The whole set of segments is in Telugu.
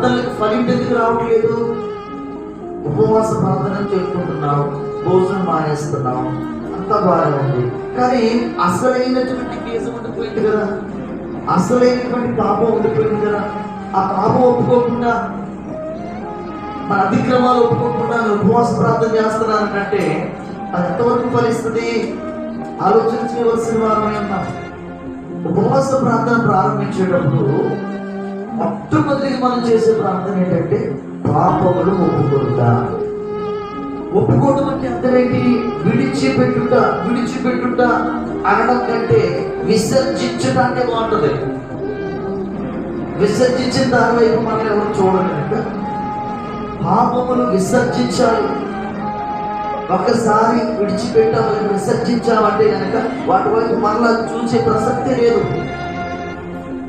ప్రార్థనలకు ఫలింపు ఎందుకు రావట్లేదు? ఉపవాస ప్రార్థన చేసుకుంటున్నావు, భోజనం మానేస్తున్నావు, అంతా బాగా ఉంది, కానీ అసలైనటువంటి కేసు ఉండిపోయింది కదా, అసలైనటువంటి పాపం ఉండిపోయింది కదా. ఆ పాపం ఒప్పుకోకుండా, మన అతిక్రమాలు ఒప్పుకోకుండా ఉపవాస ప్రార్థన చేస్తున్నానంటే అది ఎంతవరకు ఫలిస్తుంది? ఆలోచించవలసిన వారమై ఉన్నాం. ఉపవాస ప్రార్థన ప్రారంభించేటప్పుడు మొట్టమొదటిగా మనం చేసే ప్రార్థన ఏంటంటే పాపములు ఒప్పుకోవడం అంటే అందరేంటి? విడిచిపెట్టుట అనడం కంటే విసర్జించడాన్ని బాగుంటుంది. విసర్జించిన దాని వైపు మనం ఎవరు చూడడం కనుక పాపములు విసర్జించాలి. ఒకసారి విడిచిపెట్టామని విసర్జించామంటే కనుక వాటి వైపు మరలా చూసే ప్రసక్తే లేదు.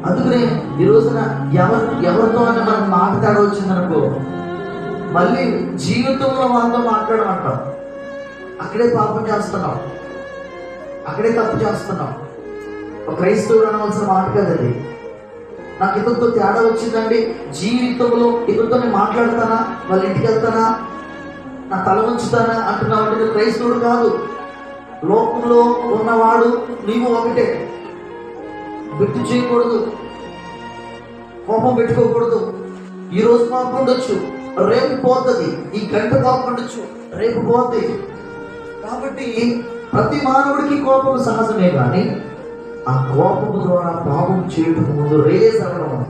అందుకనే ఈ రోజున ఎవరితో అని మనం మాట్లాడ వచ్చిందనుకో, మళ్ళీ జీవితంలో వాళ్ళతో మాట్లాడమంటాం. అక్కడే పాపం చేస్తున్నాం, అక్కడే తప్పు చేస్తున్నాం. ఒక క్రైస్తవుడు అనవలసిన మాట కదండి. నాకు ఇతరుతో తేడా వచ్చిందండి, జీవితంలో ఇతరుతో మాట్లాడతానా, వాళ్ళ ఇంటికి వెళ్తానా, నా తల ఉంచుతానా అంటున్నావు అంటే నువ్వు క్రైస్తవుడు కాదు. లోకంలో ఉన్నవాడు నీవు ఒకటే. గుర్తు చేయకూడదు, కోపం పెట్టుకోకూడదు. ఈ రోజు కోపం ఉండొచ్చు, రేపు పోతుంది. ఈ గంట కోపం ఉండొచ్చు, రేపు పోతుంది. కాబట్టి ప్రతి మానవుడికి కోపం సహజమే, కానీ ఆ కోపము ద్వారా పాపం చేయటం ముందు రేస్ అవ్వడం